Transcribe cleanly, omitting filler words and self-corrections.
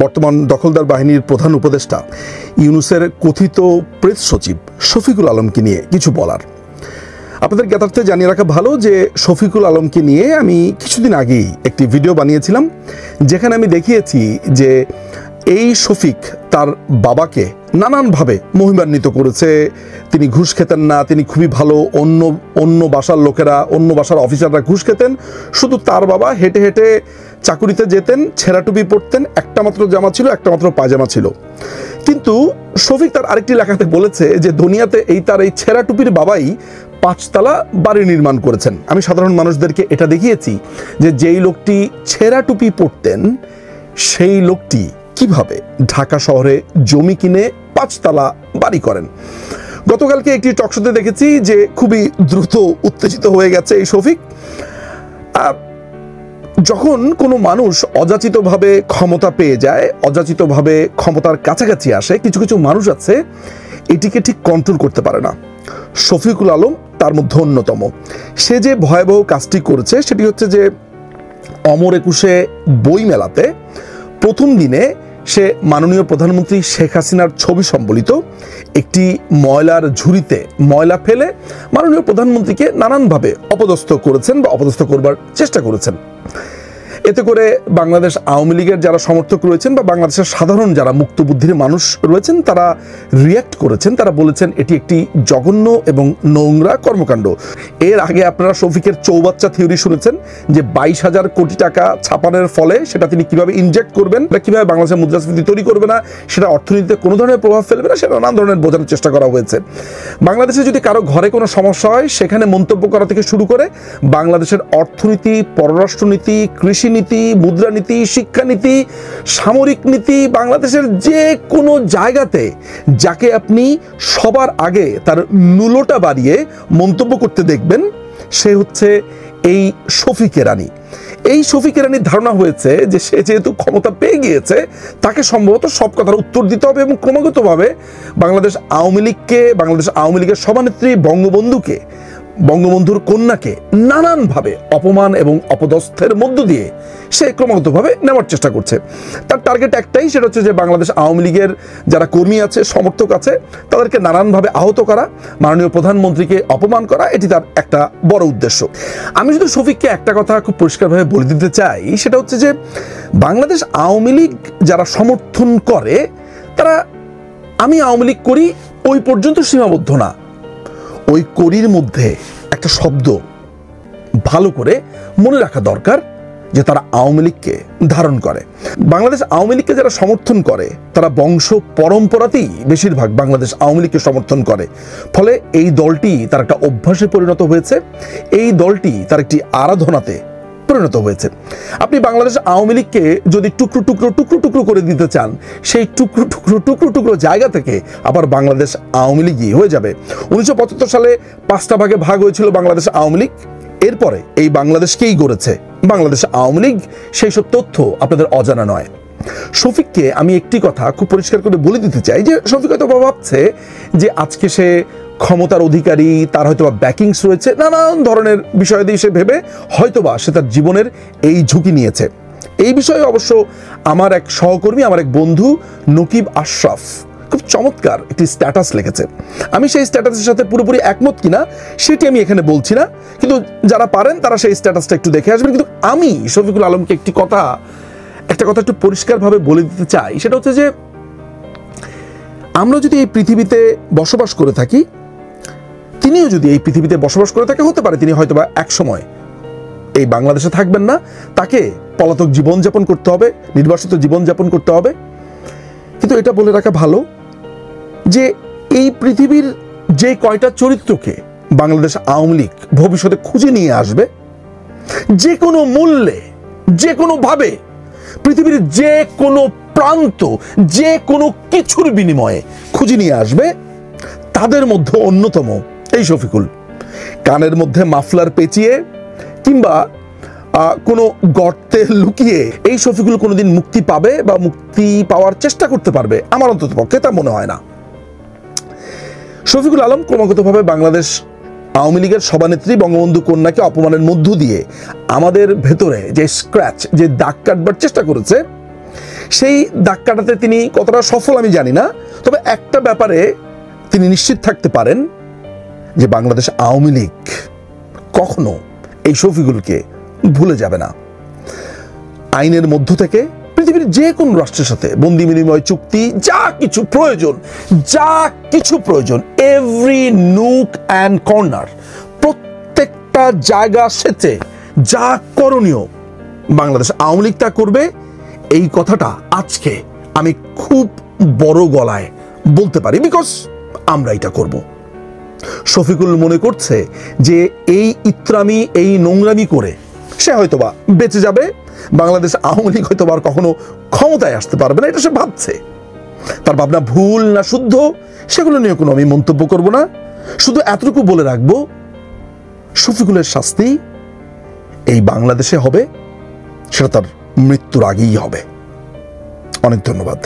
বর্তমান দখলদার বাহিনীর প্রধান উপদেষ্টা ইউনূসের কথিত প্রেস সচিব শফিকুল আলমকে নিয়ে কিছু বলার। আপনাদের জ্ঞাতার্থে জানিয়ে রাখা ভালো যে শফিকুল আলমকে নিয়ে আমি কিছুদিন আগেই একটি ভিডিও বানিয়েছিলাম, যেখানে আমি দেখিয়েছি যে এই শফিক তার বাবাকে নানানভাবে মহিমান্বিত করেছে। তিনি ঘুষ খেতেন না, তিনি খুবই ভালো, অন্য বাসার লোকেরা, অন্য বাসার অফিসাররা ঘুষ খেতেন, শুধু তার বাবা হেঁটে হেঁটে চাকুরিতে যেতেন, ছেঁড়া টুপি পরতেন, একটা মাত্র জামা ছিল, একটা মাত্র পায়জামা ছিল। কিন্তু শফিক তার আরেকটি লেখাতে বলেছে যে দুনিয়াতে তার এই ছেঁড়া টুপির বাবাই 5 তলা বাড়ি নির্মাণ করেছেন। আমি সাধারণ মানুষদেরকে এটা দেখিয়েছি যে যেই লোকটি ছেঁড়া টুপি পরতেন সেই লোকটি কিভাবে ঢাকা শহরে জমি কিনে 5 তলা বাড়ি করেন। গতকালকে একটি টকশোতে দেখেছি যে খুবই দ্রুত উত্তেজিত হয়ে গেছে এই শফিক। যখন কোনো মানুষ অযাচিতভাবে ক্ষমতা পেয়ে যায়, অযাচিতভাবে ক্ষমতার কাছাকাছি আসে, কিছু কিছু মানুষ আছে এটিকে ঠিক কন্ট্রোল করতে পারে না। শফিকুল আলম তার মধ্যে অন্যতম। সে যে ভয়াবহ কাজটি করেছে সেটি হচ্ছে যে অমর একুশে বই মেলাতে প্রথম দিনে সে মাননীয় প্রধানমন্ত্রী শেখ হাসিনার ছবি সম্বলিত একটি ময়লার ঝুড়িতে ময়লা ফেলে মাননীয় প্রধানমন্ত্রীকে নানানভাবে অপদস্থ করেছেন বা অপদস্থ করবার চেষ্টা করেছেন। এতে করে বাংলাদেশ আওয়ামী লীগের যারা সমর্থক রয়েছেন বা বাংলাদেশের সাধারণ যারা মুক্তবুদ্ধির মানুষ রয়েছেন তারা রিয়্যাক্ট করেছেন, তারা বলেছেন এটি একটি জঘন্য এবং নোংরা কর্মকাণ্ড। এর আগে আপনারা শফিকের চৌবাচ্চা থিওরি শুনেছেন যে 22,000 কোটি টাকা ছাপানোর ফলে সেটা তিনি কিভাবে ইনজেক্ট করবেন বা কিভাবে বাংলাদেশের মুদ্রাস্ফীতি তৈরি করবে না, সেটা অর্থনীতিতে কোনো ধরনের প্রভাব ফেলবে না, সেটা নানান ধরনের বোঝানোর চেষ্টা করা হয়েছে। বাংলাদেশে যদি কারো ঘরে কোনো সমস্যা হয় সেখানে মন্তব্য করা থেকে শুরু করে বাংলাদেশের অর্থনীতি, পররাষ্ট্রনীতি, কৃষি নীতি, মুদ্রানীতি, শিক্ষানীতি, সামরিক নীতি, বাংলাদেশের যে কোনো জায়গাতে যাকে আপনি সবার আগে তার নুলোটা বাড়িয়ে মন্তব্য করতে দেখবেন সে হচ্ছে এই শফিক এরানি। এই শফিক এরানির ধারণা হয়েছে যে সে যেহেতু ক্ষমতা পেয়ে গিয়েছে তাকে সম্ভবত সব কথার উত্তর দিতে হবে এবং ক্রমাগতভাবে বাংলাদেশ আওয়ামী লীগের সভানেত্রী বঙ্গবন্ধুর কন্যাকে নানানভাবে অপমান এবং অপদস্থের মধ্য দিয়ে সে ক্রমাগতভাবে নেওয়ার চেষ্টা করছে। তার টার্গেট একটাই, সেটা হচ্ছে যে বাংলাদেশ আওয়ামী লীগের যারা কর্মী আছে, সমর্থক আছে, তাদেরকে নানানভাবে আহত করা, মাননীয় প্রধানমন্ত্রীকে অপমান করা, এটি তার একটা বড় উদ্দেশ্য। আমি শুধু শফিককে একটা কথা খুব পরিষ্কারভাবে বলে দিতে চাই, সেটা হচ্ছে যে বাংলাদেশ আওয়ামী লীগ যারা সমর্থন করে তারা আমি আওয়ামী লীগ করি ওই পর্যন্ত সীমাবদ্ধ না। ওই করির মধ্যে একটা শব্দ ভালো করে মনে রাখা দরকার যে তারা আওয়ামী লীগকে ধারণ করে। বাংলাদেশ আওয়ামী লীগকে যারা সমর্থন করে তারা বংশ পরম্পরাতেই বেশিরভাগ বাংলাদেশ আওয়ামী লীগকে সমর্থন করে। ফলে এই দলটি তার একটা অভ্যাসে পরিণত হয়েছে, এই দলটি তার একটি আরাধনাতে পরিণত হয়েছে। আপনি বাংলাদেশ আওয়ামী লীগকে যদি টুকরো টুকরো করে দিতে চান, সেই টুকরো জায়গা থেকে আবার বাংলাদেশ আওয়ামী লীগই হয়ে যাবে। 1975 সালে 5টা ভাগে ভাগ হয়েছিল বাংলাদেশ আওয়ামী লীগ, এরপরে এই বাংলাদেশকেই গড়েছে বাংলাদেশ আওয়ামী লীগ। সেই সব তথ্য আপনাদের অজানা নয়। শফিককে আমি একটি কথা খুব পরিষ্কার করে বলে দিতে চাই যে শফিক হয়তো ভাবছে যে আজকে সে ক্ষমতার অধিকারী, তার হয়তোবা ব্যাকিংস রয়েছে, নানান ধরনের বিষয়াদি সে ভেবে হয়তোবা সে তার জীবনের এই ঝুঁকি নিয়েছে। এই বিষয়ে অবশ্য আমার এক সহকর্মী, আমার এক বন্ধু নকিব আশরাফ খুব চমৎকার একটি স্ট্যাটাস লিখেছে। আমি সেই স্ট্যাটাসের সাথে পুরোপুরি একমত কিনা সেটি আমি এখানে বলছি না, কিন্তু যারা পারেন তারা সেই স্ট্যাটাসটা একটু দেখে আসবেন। কিন্তু আমি শফিকুল আলমকে একটা কথা একটু পরিষ্কারভাবে বলে দিতে চাই, সেটা হচ্ছে যে আমরা যদি এই পৃথিবীতে বসবাস করে থাকি, তিনিও যদি এই পৃথিবীতে বসবাস করে থাকে, হতে পারে তিনি হয়তোবা এক সময় এই বাংলাদেশে থাকবেন না, তাকে পলাতক জীবনযাপন করতে হবে, নির্বাসিত জীবনযাপন করতে হবে। কিন্তু এটা বলে রাখা ভালো যে এই পৃথিবীর যে কয়টা চরিত্রকে বাংলাদেশ আওয়ামী লীগ ভবিষ্যতে খুঁজে নিয়ে আসবে, যে কোনো মূল্যে, যে কোনোভাবে, পৃথিবীর যে কোনো প্রান্ত, যে কোনো কিছুর বিনিময়ে খুঁজে নিয়ে আসবে, তাদের মধ্যে অন্যতম এই শফিকুল। কানের মধ্যে মাফলার পেঁচিয়ে কিংবা কোনো গর্তে লুকিয়ে এই শফিকুল কোনোদিন মুক্তি পাবে বা মুক্তি পাওয়ার চেষ্টা করতে পারবে, আমার অন্তত পক্ষে তা মনে হয় না। শফিকুল আলম ক্রমাগতভাবে বাংলাদেশ আওয়ামী লীগের সভানেত্রী বঙ্গবন্ধু কন্যাকে অপমানের মধ্য দিয়ে আমাদের ভেতরে যে স্ক্র্যাচ, যে দাগ কাটবার চেষ্টা করেছে, সেই দাগ কাটাতে তিনি কতটা সফল আমি জানি না, তবে একটা ব্যাপারে তিনি নিশ্চিত থাকতে পারেন যে বাংলাদেশ আওয়ামী লীগ কখনো এই শফিকুলকে ভুলে যাবে না। আইনের মধ্য থেকে পৃথিবীর যে কোনো রাষ্ট্রের সাথে বন্দি বিনিময় চুক্তি যা কিছু প্রয়োজন এভরি নুক অ্যান্ড কর্নার, প্রত্যেকটা জায়গা সেচে যা করণীয় বাংলাদেশ আওয়ামী লীগ তা করবে। এই কথাটা আজকে আমি খুব বড় গলায় বলতে পারি, বিকজ আমরা এটা করব। শফিকুল মনে করছে যে এই ইত্রামি, এই নোংরামি করে সে হয়তোবা বেঁচে যাবে, বাংলাদেশ আওয়ামী লীগ হয়তোবা আর কখনো ক্ষমতায় আসতে পারবে না, এটা সে ভাবছে। তার ভাবনা ভুল না শুদ্ধ সেগুলো নিয়ে কোনো আমি মন্তব্য করব না, শুধু এতটুকু বলে রাখবো শফিকুলের শাস্তি এই বাংলাদেশে হবে, সেটা তার মৃত্যুর আগেই হবে। অনেক ধন্যবাদ।